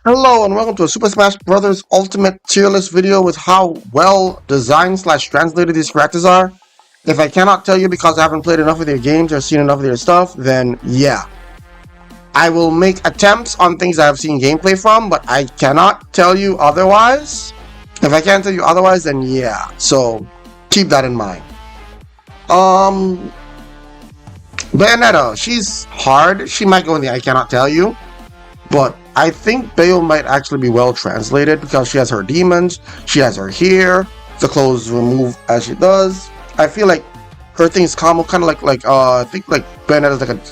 Hello and welcome to a Super Smash Bros. Ultimate tier list video with how well designed / translated these characters are. If I cannot tell you because I haven't played enough of their games or seen enough of their stuff, then yeah. I will make attempts on things I have seen gameplay from, but I cannot tell you otherwise. If I can't tell you otherwise, then yeah. So keep that in mind. Bayonetta, she's hard. She might go in the I cannot tell you. But I think Bayo might actually be well translated because she has her demons, she has her hair, the clothes remove as she does. I feel like her thing is kind of like I think like Bayonetta is like a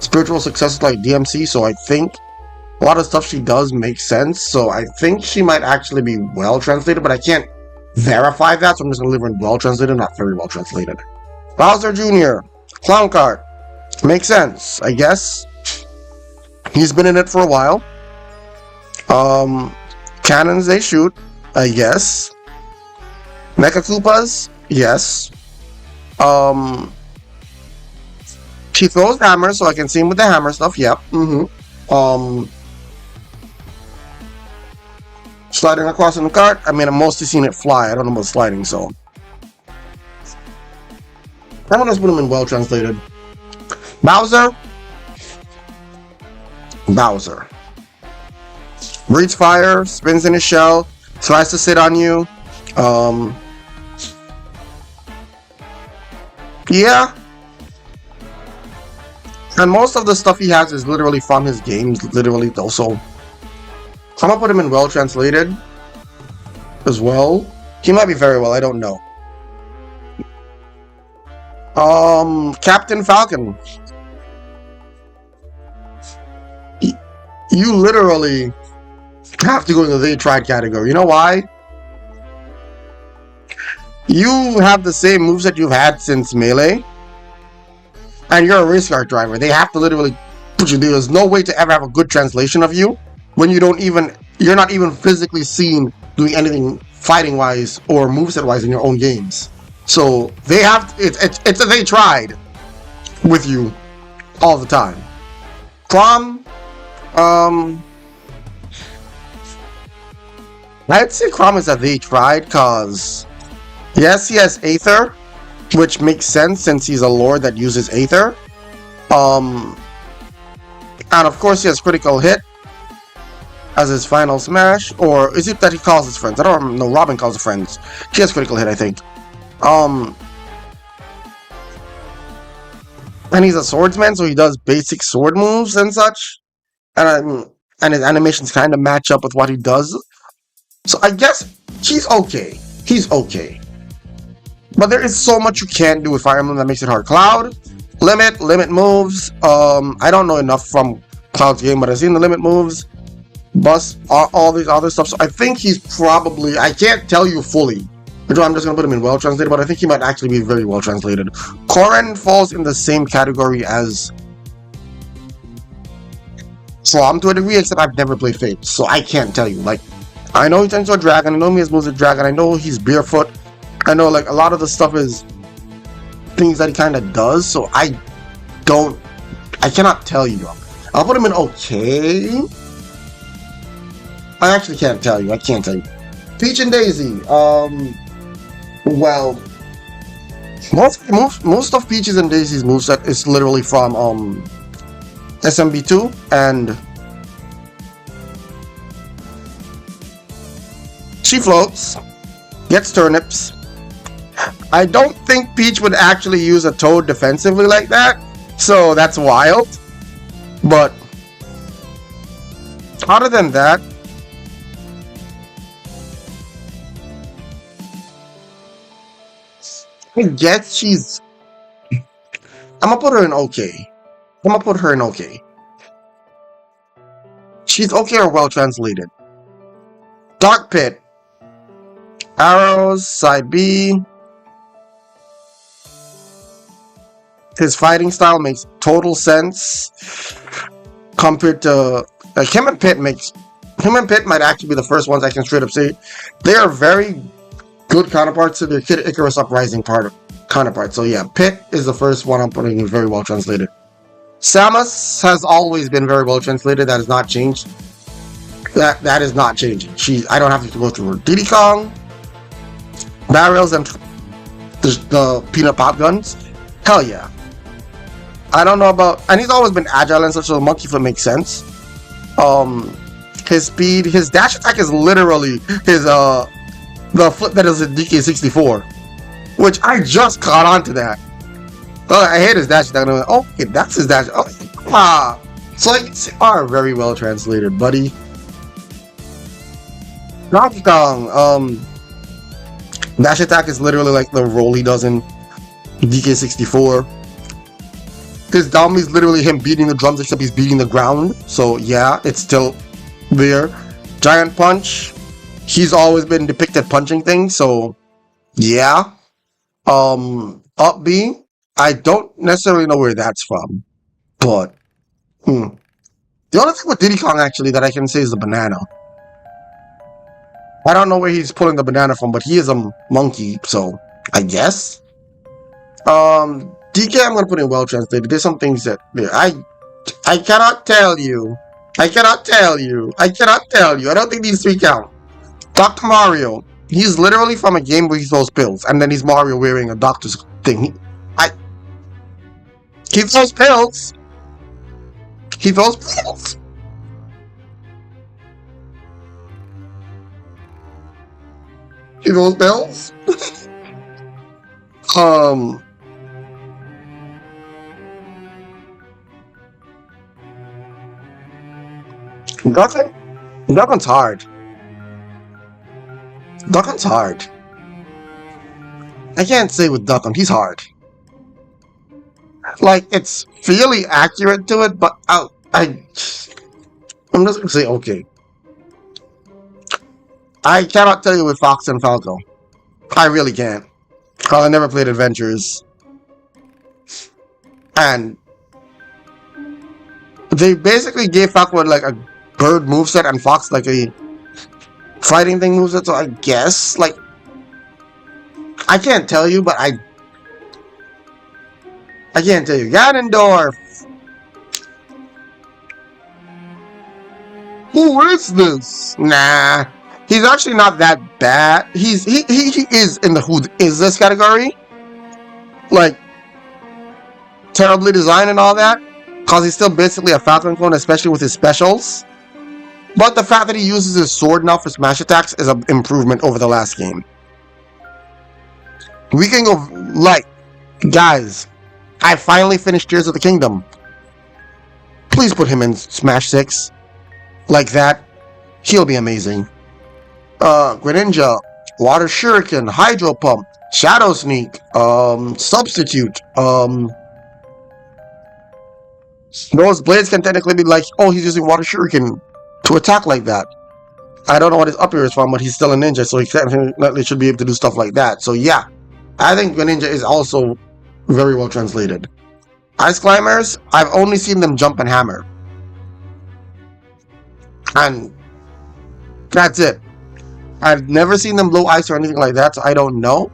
spiritual successor like DMC, so I think a lot of stuff she does makes sense. So I think she might actually be well translated, but I can't verify that, so I'm just gonna leave her in well translated, not very well translated. Bowser Jr. Clown Cart. Makes sense, I guess. He's been in it for a while. Cannons they shoot, I guess. Mecha Koopas, yes. She throws hammers, so I can see him with the hammer stuff. Yep. Sliding across in the cart. I mean, I've mostly seen it fly. I don't know about sliding, so I'm gonna put him in well translated. Bowser. Breathes fire, spins in his shell, tries to sit on you. Yeah. And most of the stuff he has is literally from his games, literally though, so I'm gonna put him in well translated as well. He might be very well, I don't know. Captain Falcon. You literally have to go into the they tried category. You know why? You have the same moves that you've had since Melee, and you're a race car driver. They have to literally put you there. There's no way to ever have a good translation of you when you're not even physically seen doing anything fighting wise or moveset wise in your own games. So they have it's a they tried with you all the time. Crom. I'd say Crom is that they tried, cause yes, he has Aether, which makes sense since he's a lord that uses Aether. And of course he has critical hit as his final smash, or is it that he calls his friends? I don't know. Robin calls his friends. She has critical hit, I think. And he's a swordsman, so he does basic sword moves and such. And his animations kind of match up with what he does. So I guess he's okay. He's okay. But there is so much you can't do with Fire Emblem that makes it hard. Cloud, limit moves. I don't know enough from Cloud's game, but I've seen the limit moves. Bust, all these other stuff. So I think he's probably, I can't tell you fully. I'm just going to put him in well translated, but I think he might actually be very well translated. Corrin falls in the same category as Slom to a degree, except I've never played Fate, so I can't tell you. Like, I know he turns to a dragon, I know he has moves a dragon, I know he's barefoot, I know like a lot of the stuff is things that he kind of does, so I cannot tell you. I'll put him in okay. I actually can't tell you, I can't tell you. Peach and Daisy, well, most of Peach's and Daisy's moveset is literally from, SMB2, and she floats, gets turnips. I don't think Peach would actually use a Toad defensively like that, so that's wild. But other than that, I guess she's, I'm gonna put her in okay. She's okay or well translated. Dark Pit. Arrows, side B. His fighting style makes total sense compared to him and Pit might actually be the first ones I can straight up say they are very good counterparts to the Kid Icarus Uprising counterpart. So yeah, Pit is the first one I'm putting in very well translated. Samus has always been very well translated. That has not changed. That is not changing. I don't have to go through her. Diddy Kong, barrels, and the peanut pop guns. Hell yeah. I don't know about, and he's always been agile and such, so the monkey foot makes sense. His speed, his dash attack is literally his the foot that is a DK64, which I just caught on to that. Oh, I hate his dash attack. Oh, okay, that's his dash. Oh, ah. So you are very well translated, buddy. Donkey Kong, dash attack is literally like the roll he does in DK64. His down is literally him beating the drums, except he's beating the ground. So yeah, it's still there. Giant punch. He's always been depicted punching things, so yeah. Up B. I don't necessarily know where that's from, but the only thing with Diddy Kong actually that I can say is the banana. I don't know where he's pulling the banana from, but he is a monkey, so I guess. DK, I'm gonna put in well translated. There's some things that I cannot tell you. I cannot tell you. I cannot tell you. I don't think these three count. Dr. Mario. He's literally from a game where he throws pills, and then he's Mario wearing a doctor's thing. He throws pills. He throws pills. He throws pills. Duckin's hard. Duckin's hard. I can't say with Duckin, he's hard. Like, it's fairly accurate to it, but I'm just gonna say okay. I cannot tell you with Fox and Falco. I really can't. I never played Adventures. And they basically gave Falco like a bird moveset and Fox like a fighting thing moveset, so I guess, like, I can't tell you, but I can't tell you. Ganondorf! Who is this? Nah. He's actually not that bad. He is in the who is this category. Like, terribly designed and all that. Because he's still basically a Falcon clone, especially with his specials. But the fact that he uses his sword now for smash attacks is an improvement over the last game. We can go, like, guys, I finally finished Tears of the Kingdom. Please put him in Smash 6. Like that. He'll be amazing. Greninja, Water Shuriken, Hydro Pump, Shadow Sneak, Substitute, those blades can technically be like, oh, he's using Water Shuriken to attack like that. I don't know what his up here is from, but he's still a ninja, so he technically should be able to do stuff like that. So yeah, I think Greninja is also very well translated. Ice Climbers, I've only seen them jump and hammer. And that's it. I've never seen them blow ice or anything like that, so I don't know.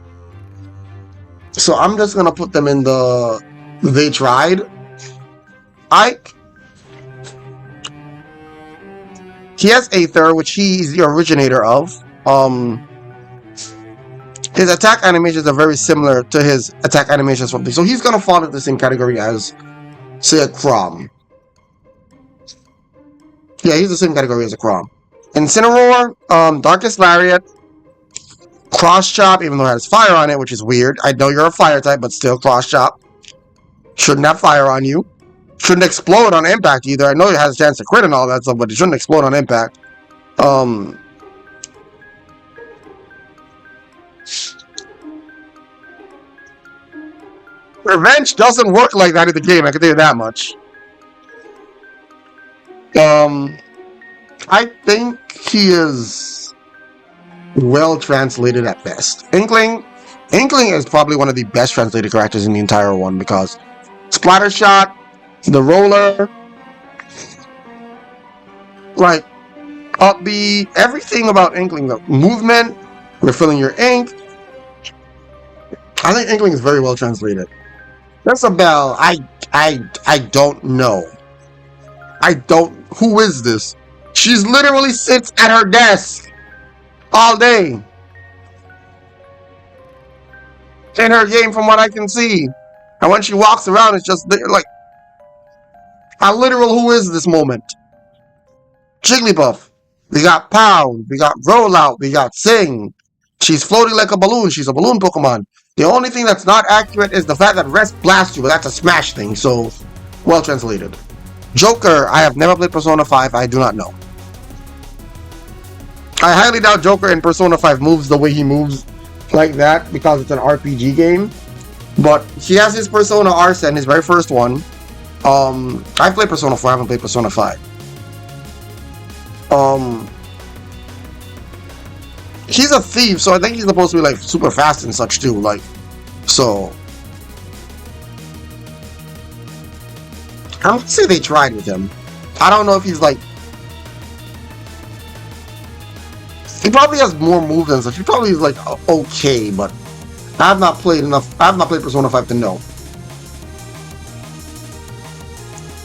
So I'm just gonna put them in the they tried. Ike. He has Aether, which he's the originator of. His attack animations are very similar to his attack animations from things. So he's gonna fall into the same category as, say, a Chrom. Yeah, he's the same category as a Chrom. Incineroar, Darkest Lariat, Cross Chop, even though it has fire on it, which is weird. I know you're a fire type, but still Cross Chop. Shouldn't have fire on you. Shouldn't explode on impact either. I know it has a chance to crit and all that stuff, but it shouldn't explode on impact. Revenge doesn't work like that in the game, I can tell you that much. I think he is well translated at best. Inkling is probably one of the best translated characters in the entire one, because Splatter Shot, the roller, like, up B, everything about Inkling, the movement, refilling your ink. I think Inkling is very well translated. Isabelle, I don't know. Who is this? She's literally sits at her desk all day in her game, from what I can see. And when she walks around, it's just like a literal who is this moment. Jigglypuff. We got Pound. We got Rollout. We got Sing. She's floating like a balloon. She's a balloon Pokemon. The only thing that's not accurate is the fact that Rest blasts you, but that's a smash thing, so well translated. Joker. I have never played Persona 5. I do not know. I highly doubt Joker in Persona 5 moves the way he moves like that because it's an RPG game. But he has his Persona Arsene, his very first one. I've played Persona 4, I haven't played Persona 5. He's a thief, so I think he's supposed to be like super fast and such too, like, so I'm gonna say they tried with him. I don't know if he's like, he probably has more moves than such. He probably is like okay, but I have not played enough. I have not played Persona 5 to know.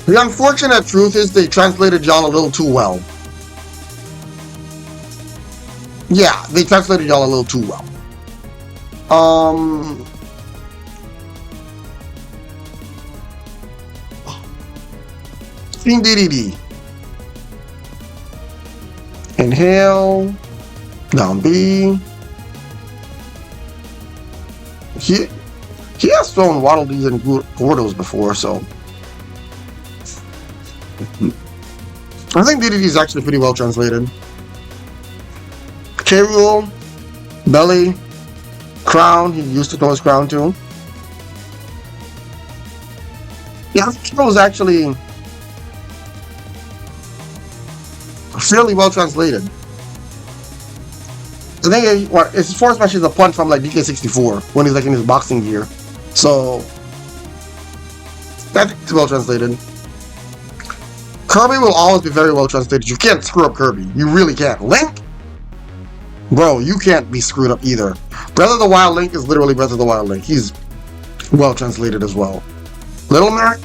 The unfortunate truth is they translated y'all a little too well. Yeah, they translated y'all a little too well. Team DDD. Inhale. Down B. He has thrown Waddle Dees and Gordos before, so I think DDD is actually pretty well translated. K-Rool, Belly, Crown, he used to throw his Crown too. Yeah, K-Rool is actually fairly well translated. I think his force smash is a punch from like DK64 when he's like in his boxing gear. So I think it's well translated. Kirby will always be very well translated. You can't screw up Kirby. You really can't. Link? Bro, you can't be screwed up either. Breath of the Wild Link is literally Breath of the Wild Link. He's well translated as well. Little Mary?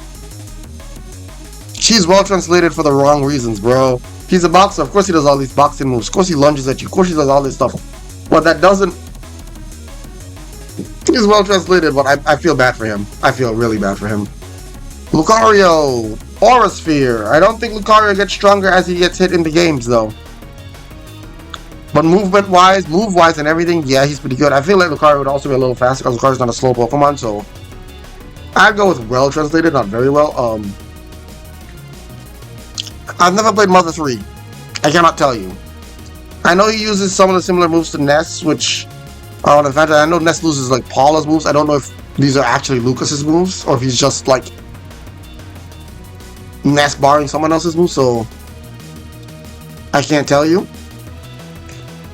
She's well translated for the wrong reasons, bro. He's a boxer. Of course he does all these boxing moves. Of course he lunges at you. Of course he does all this stuff. But that doesn't... He's well translated, but I feel bad for him. I feel really bad for him. Lucario. Aura Sphere. I don't think Lucario gets stronger as he gets hit in the games, though. But movement-wise, move-wise and everything, yeah, he's pretty good. I feel like Lucario would also be a little faster because Lucario's not a slow Pokemon, so... I'd go with well translated, not very well. I've never played Mother 3. I cannot tell you. I know he uses some of the similar moves to Ness, which are an advantage. I know Ness loses like Paula's moves. I don't know if these are actually Lucas's moves or if he's just like Ness borrowing someone else's moves, so I can't tell you.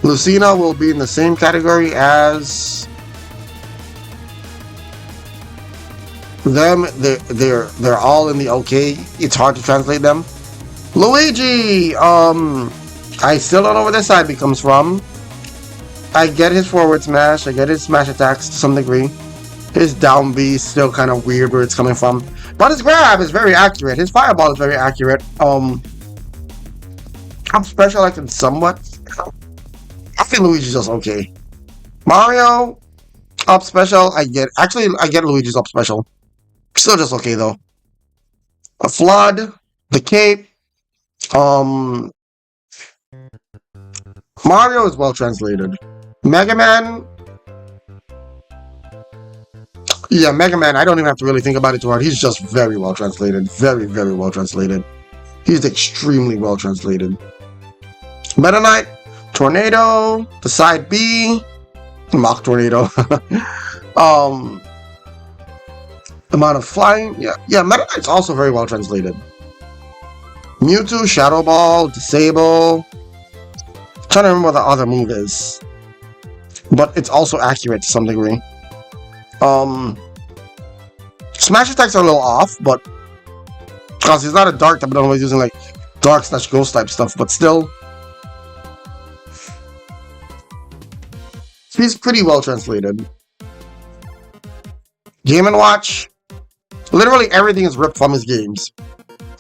Lucina will be in the same category as them. They're all in the okay. It's hard to translate them. Luigi! I still don't know where this side B comes from. I get his forward smash, I get his smash attacks to some degree. His down B is still kind of weird where it's coming from. But his grab is very accurate. His fireball is very accurate. Up special I can somewhat. I think Luigi's just okay. Mario, up special, I get Luigi's up special. Still just okay though. A Flood, the Cape. Mario is well translated. Mega Man. Yeah, Mega Man, I don't even have to really think about it too hard. He's just very well translated. Very, very well translated. He's extremely well translated. Metaknight, Tornado, the side B, Mach Tornado. Amount of flying. Yeah, Metaknight's also very well translated. Mewtwo, Shadow Ball, Disable. I'm trying to remember what the other move is. But it's also accurate to some degree. Smash attacks are a little off, but because he's not a dark type, I don't know if he's using like dark / ghost type stuff, but still he's pretty well translated. Game & Watch. Literally everything is ripped from his games.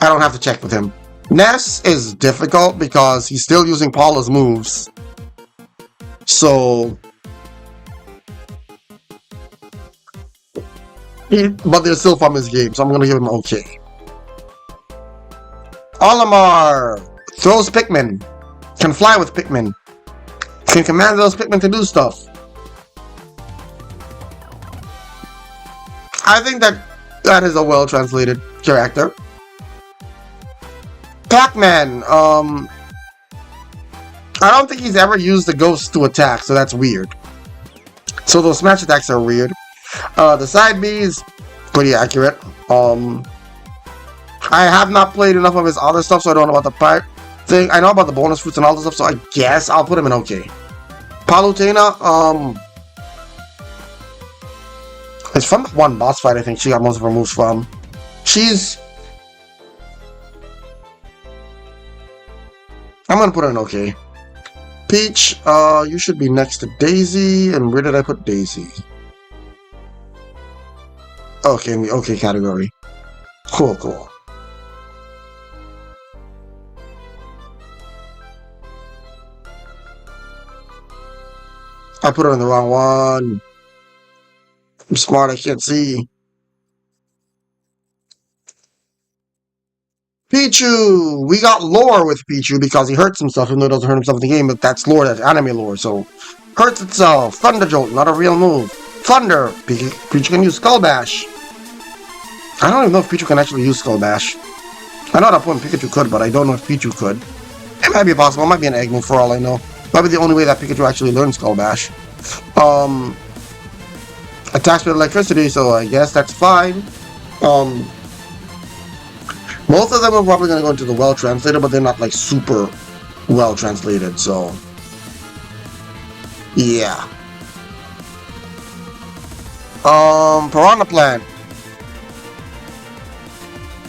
I don't have to check with him. Ness is difficult because he's still using Paula's moves. So... but they're still from his game, so I'm gonna give him okay. Olimar throws Pikmin. Can fly with Pikmin. Can command those Pikmin to do stuff. I think that is a well-translated character. Pac-Man, I don't think he's ever used the ghost to attack, so that's weird. So those smash attacks are weird. The side B is pretty accurate. I have not played enough of his other stuff, so I don't know about the part thing. I know about the bonus fruits and all this stuff, so I guess I'll put him in okay. Palutena, it's from the one boss fight I think she got most of her moves from. I'm gonna put her in okay. Peach, you should be next to Daisy, and where did I put Daisy? Okay, in the okay category. Cool. I put her in the wrong one. I'm smart, I can't see. Pichu! We got lore with Pichu because he hurts himself, even though he doesn't hurt himself in the game, but that's lore, that's anime lore, so... Hurts itself! Thunder Jolt, not a real move. Thunder! Pichu can use Skull Bash. I don't even know if Pichu can actually use Skull Bash. I know at that point Pikachu could, but I don't know if Pichu could. It might be possible, it might be an egg move for all I know. Might be the only way that Pikachu actually learns Skull Bash. Attacks with electricity, so I guess that's fine. Most of them are probably going to go into the well-translated, but they're not like super well-translated, so... yeah. Piranha Plant.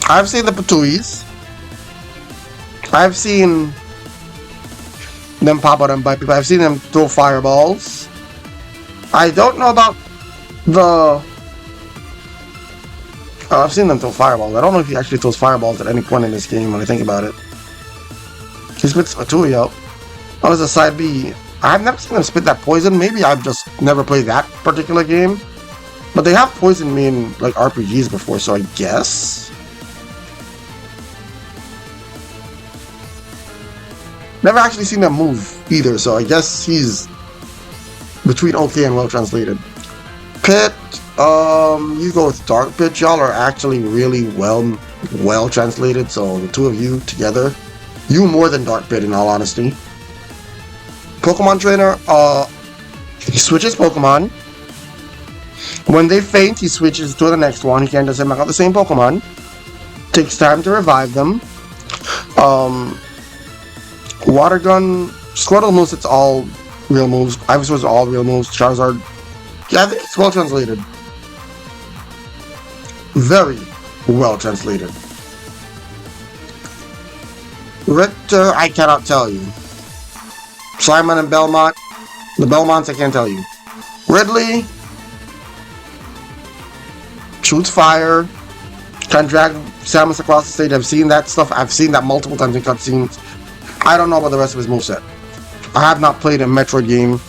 I've seen the Patuis. I've seen them pop out and bite people. I've seen them throw fireballs. I don't know about the... I've seen them throw fireballs. I don't know if he actually throws fireballs at any point in this game when I think about it. He spits Patui out. Oh, there's a side B. I've never seen them spit that poison. Maybe I've just never played that particular game. But they have poisoned me in like RPGs before, so I guess. Never actually seen them move either, so I guess he's between okay and well translated. Pit, you go with Dark Pit. Y'all are actually really well translated, so the two of you together, you more than Dark Pit in all honesty. Pokemon Trainer, he switches Pokemon. When they faint, he switches to the next one. He can't just send back out the same Pokemon. Takes time to revive them. Water Gun, Squirtle moves, it's all real moves. Ivysaur's all real moves. Charizard, yeah, I think it's well translated. Very well translated. Richter, I cannot tell you. Simon and Belmont, the Belmonts, I can't tell you. Ridley shoots fire, can drag Samus across the stage. I've seen that stuff. I've seen that multiple times in cutscenes. I don't know about the rest of his moveset. I have not played a Metroid game,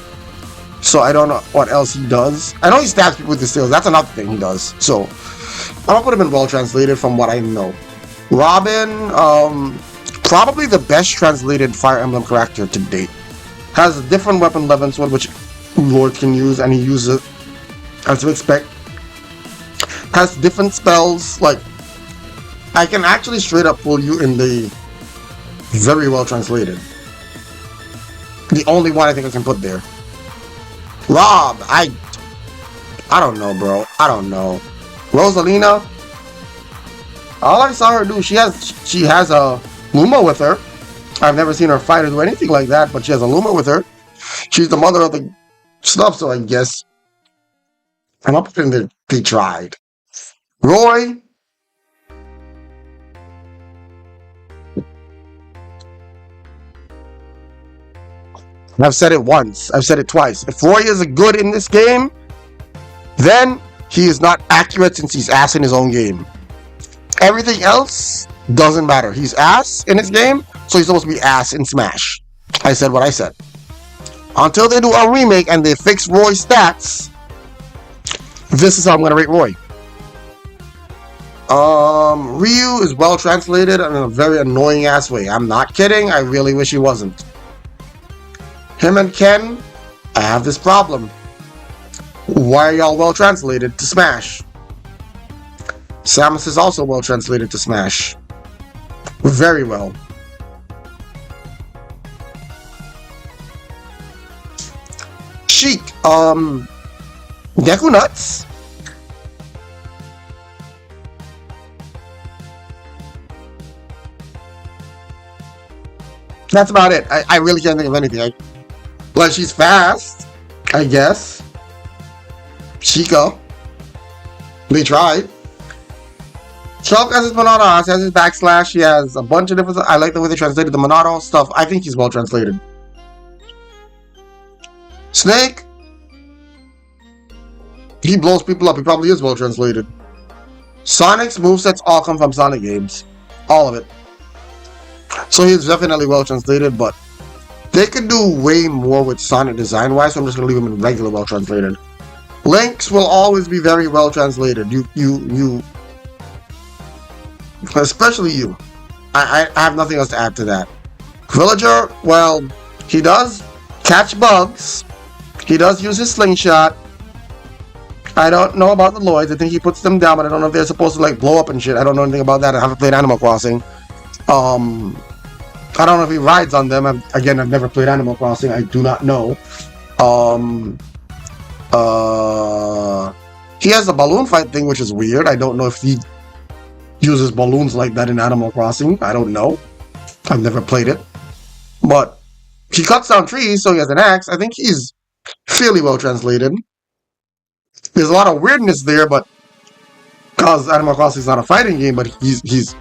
so I don't know what else he does. I know he stabs people with his tails. That's another thing he does. So I'm gonna put him in well translated from what I know. Robin, probably the best translated Fire Emblem character to date. Has a different weapon 11 sword which Lord can use, and he uses it as to expect. Has different spells, like I can actually straight up pull you in the very well translated. The only one I think I can put there. Rob, I don't know, bro. I don't know. Rosalina, all I saw her do, she has a Luma with her. I've never seen her fight or do anything like that, but she has a Luma with her. She's the mother of the stuff, so I guess I'm up in there. They tried. Roy, I've said it once, I've said it twice. If Roy is good in this game, then he is not accurate since he's ass in his own game. Everything else Doesn't matter. He's ass in his game, so he's supposed to be ass in Smash. I said what I said. Until they do a remake and they fix Roy's stats, this is how I'm going to rate Roy. Ryu is well translated in a very annoying ass way. I'm not kidding. I really wish he wasn't. Him and Ken, I have this problem. Why are y'all well translated to Smash? Samus is also well translated to Smash. Very well. Sheik, Deku Nuts. That's about it. I really can't think of anything. Like, she's fast, I guess. Chica. They tried. Shulk has his Monado, has his backslash, he has a bunch of different. I like the way they translated the Monado stuff. I think he's well translated. Snake. He blows people up. He probably is well translated. Sonic's movesets all come from Sonic games. All of it. So he's definitely well translated, but they could do way more with Sonic design wise, so I'm just gonna leave him in regular well translated. Link's will always be very well translated. You especially you. I have nothing else to add to that. Villager, well, he does catch bugs. He does use his slingshot. I don't know about the Lloyds. I think he puts them down, but I don't know if they're supposed to like blow up and shit. I don't know anything about that. I haven't played Animal Crossing. I don't know if he rides on them. I've never played Animal Crossing. I do not know. He has a balloon fight thing, which is weird. I don't know if he uses balloons like that in Animal Crossing. I don't know. I've never played it. But he cuts down trees, so he has an axe. I think he's fairly well translated. There's a lot of weirdness there, but because Animal Crossing is not a fighting game, but he's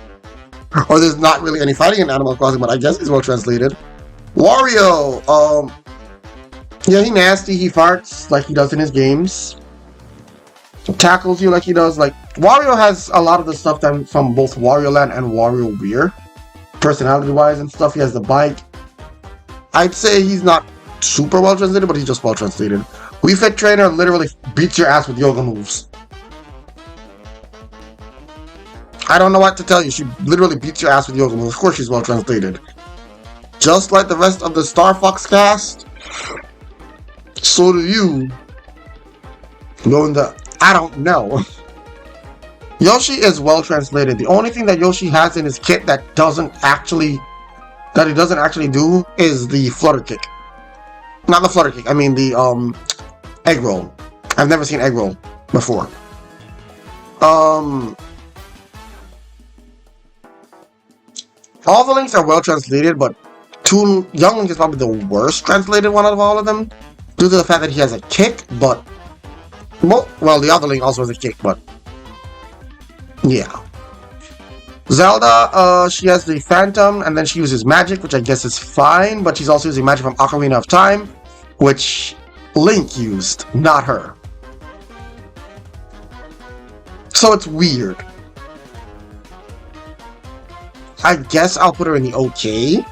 or there's not really any fighting in Animal Crossing, but I guess he's well translated. Wario, yeah, he nasty. He farts like he does in his games. Tackles you like he does. Like Wario has a lot of the stuff from both Wario Land and Wario Weird, personality-wise and stuff. He has the bike. I'd say he's not super well translated, but he's just well translated. Wii Fit Trainer literally beats your ass with yoga moves. I don't know what to tell you. She literally beats your ass with yoga moves. Of course she's well translated. Just like the rest of the Star Fox cast, so do you. Knowing that, I don't know. Yoshi is well translated. The only thing that Yoshi has in his kit that he doesn't actually do is the flutter kick. Not the flutter kick. I mean the egg roll. I've never seen egg roll before. All the links are well translated, but Young Link is probably the worst translated one out of all of them, due to the fact that he has a kick, but well, the other Link also has a kick, but yeah. Zelda, she has the Phantom, and then she uses magic, which I guess is fine, but she's also using magic from Ocarina of Time, which Link used, not her. So it's weird. I guess I'll put her in the okay.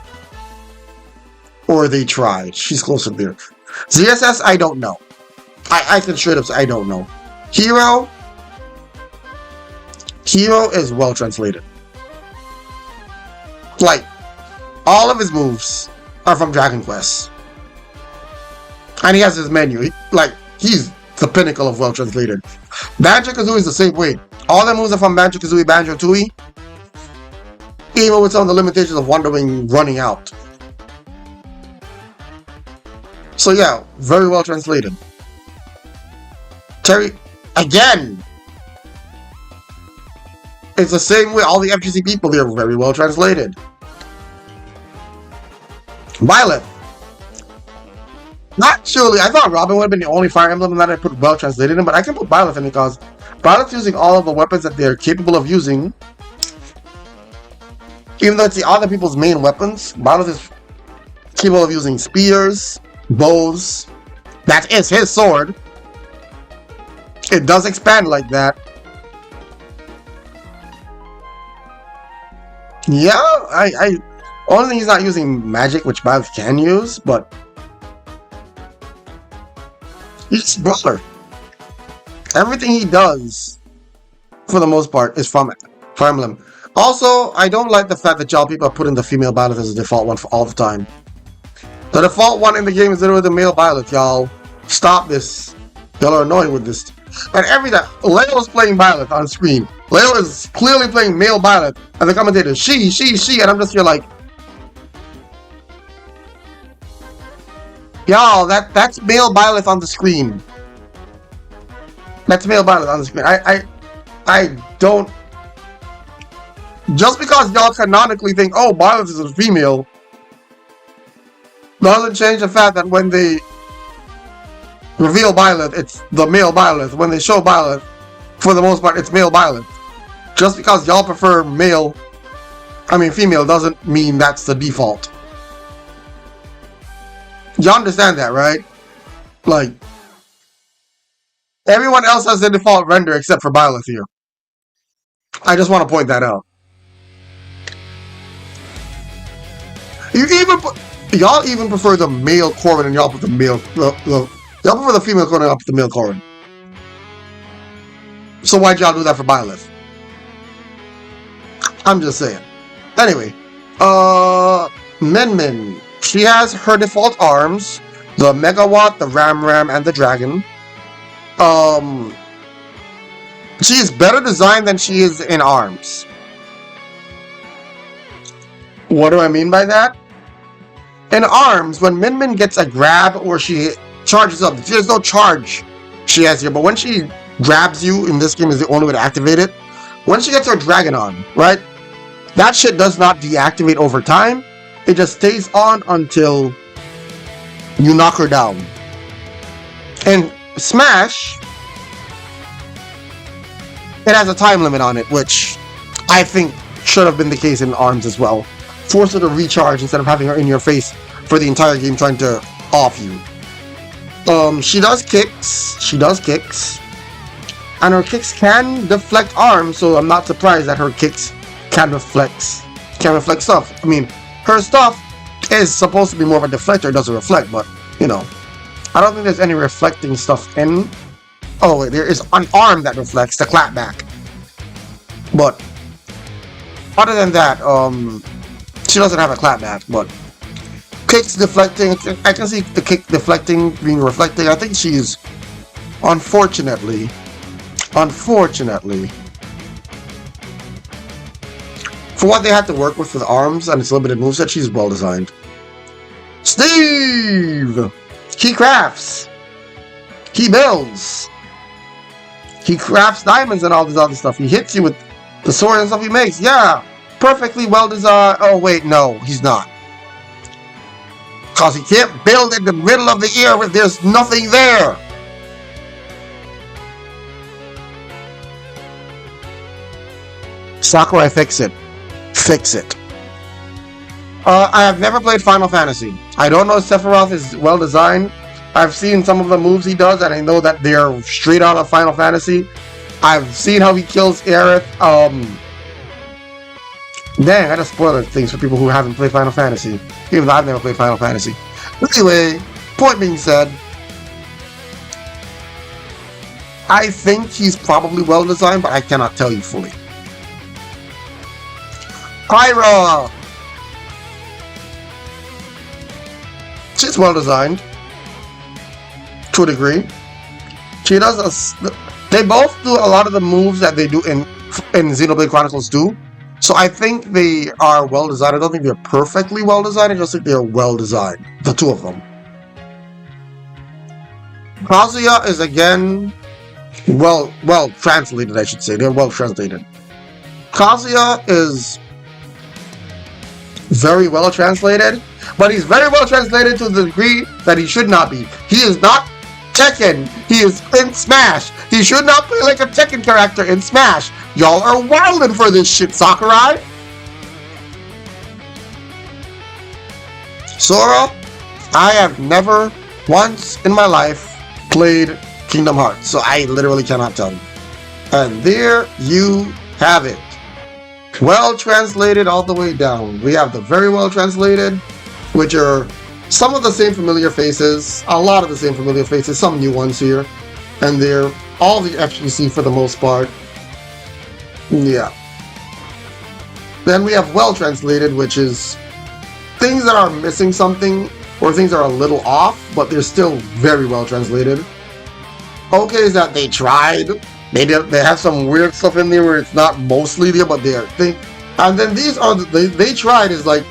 Or they tried. She's closer there. ZSS, I don't know. I can straight up say I don't know. Hero is well translated. Like, all of his moves are from Dragon Quest. And he has his menu. He's the pinnacle of well translated. Banjo-Kazooie is the same way. All the moves are from Banjo-Kazooie, Banjo-Tooie. Even with some of the limitations of Wonder Wing running out. So yeah, very well translated. Terry, again! It's the same way, all the FGC people, they're very well translated. Violet. Not surely, I thought Robin would have been the only Fire Emblem that I put well translated in, but I can put Violet in because Violet's using all of the weapons that they're capable of using. Even though it's the other people's main weapons, Violet is capable of using spears, bows. That is his sword. It does expand like that. Yeah, I only thing he's not using magic, which Byleth can use, but he's a brawler. Everything he does, for the most part, is from Fire Emblem. Also, I don't like the fact that y'all people are putting the female Byleth as the default one for all the time. The default one in the game is literally the male Byleth, y'all. Stop this. Y'all are annoying with this. And every time, Layla's playing Byleth on screen. Layla is clearly playing male Byleth, and the commentator, she, and I'm just here like, y'all, that's male Byleth on the screen. That's male Byleth on the screen. I don't. Just because y'all canonically think, oh, Byleth is a female, doesn't change the fact that when they reveal Byleth, it's the male Byleth. When they show Byleth, for the most part, it's male Byleth. Just because y'all prefer female, doesn't mean that's the default. Y'all understand that, right? Like, everyone else has the default render except for Byleth here. I just want to point that out. Y'all even prefer the male Corrin, and y'all put the male. Y'all prefer the female Corrin, and y'all put the male Corrin. So why'd y'all do that for Byleth? I'm just saying. Anyway, Min Min. She has her default arms: the Megawatt, the Ram, and the Dragon. She is better designed than she is in arms. What do I mean by that? In arms, when Min Min gets a grab or she charges up, there's no charge she has here, but when she grabs you, in this game is the only way to activate it. When she gets her Dragon on, right? That shit does not deactivate over time. It just stays on until you knock her down. In Smash, it has a time limit on it, which I think should have been the case in arms as well. Force her to recharge instead of having her in your face for the entire game trying to off you. She does kicks. And her kicks can deflect arms, so I'm not surprised that her kicks can reflect stuff. I mean, her stuff is supposed to be more of a deflector, it doesn't reflect, but, you know. I don't think there's any reflecting stuff in. Oh, wait, there is an arm that reflects, the clapback. But, other than that, she doesn't have a clapback, but kicks deflecting, I can see the kick deflecting being reflecting. I think she's, unfortunately, for what they have to work with the arms and its limited moveset, she's well designed. Steve! He crafts. He builds. He crafts diamonds and all this other stuff. He hits you with the sword and stuff he makes. Yeah, perfectly well designed. Oh wait, no, he's not. Because he can't build in the middle of the air when there's nothing there. Sakurai, fix it. Fix it. I have never played Final Fantasy. I don't know if Sephiroth is well designed. I've seen some of the moves he does, and I know that they're straight out of Final Fantasy. I've seen how he kills Aerith. Dang, I just spoiled things for people who haven't played Final Fantasy. Even though I've never played Final Fantasy. Anyway, point being said, I think he's probably well designed, but I cannot tell you fully. Pyra! She's well designed. To a degree. She does they both do a lot of the moves that they do in Xenoblade Chronicles too. So I think they are well designed. I don't think they're perfectly well designed. I just think they're well designed. The two of them. Kazuya is again well translated, I should say. They're well translated. Kazuya is very well translated, but he's very well translated to the degree that he should not be. He is not Tekken. He is in Smash. He should not play like a Tekken character in Smash. Y'all are wildin' for this shit, Sakurai. Sora, I have never once in my life played Kingdom Hearts, so I literally cannot tell you. And there you have it. Well translated all the way down. We have the very well translated, which are some of the same familiar faces, a lot of the same familiar faces, some new ones here, and they're all the FGC for the most part. Yeah. Then we have well translated, which is things that are missing something or things that are a little off, but they're still very well translated. Okay, is that they tried. They have some weird stuff in there where it's not mostly there, but they're and then these are they tried is like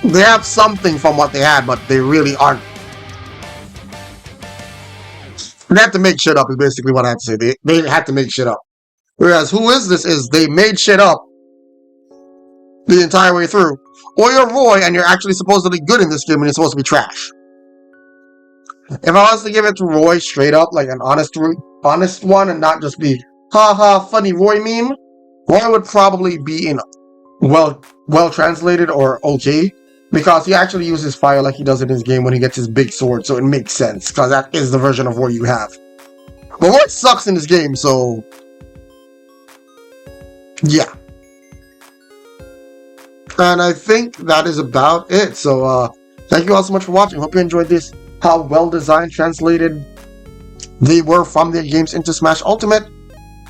they have something from what they had, but they really aren't. They have to make shit up is basically what I have to say. They had to make shit up. Whereas Who Is This is they made shit up the entire way through. Or you're Roy and you're actually supposed to be good in this game and you're supposed to be trash. If I was to give it to Roy straight up, like an honest one, and not just be haha funny Roy meme, Roy would probably be in well translated or okay, because he actually uses fire like he does in his game when he gets his big sword, so it makes sense because that is the version of Roy you have. But Roy sucks in this game, so yeah. And I think that is about it. So thank you all so much for watching. Hope you enjoyed this. How well designed, translated they were from their games into Smash Ultimate.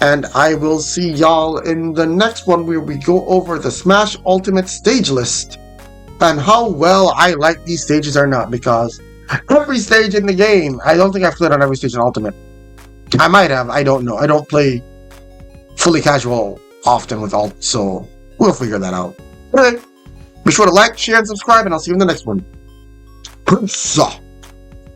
And I will see y'all in the next one where we go over the Smash Ultimate stage list and how well I like these stages or not, because every stage in the game, I don't think I've played on every stage in Ultimate. I might have, I don't know. I don't play fully casual often with Ult, so we'll figure that out. Anyway, be sure to like, share, and subscribe, and I'll see you in the next one. Peace.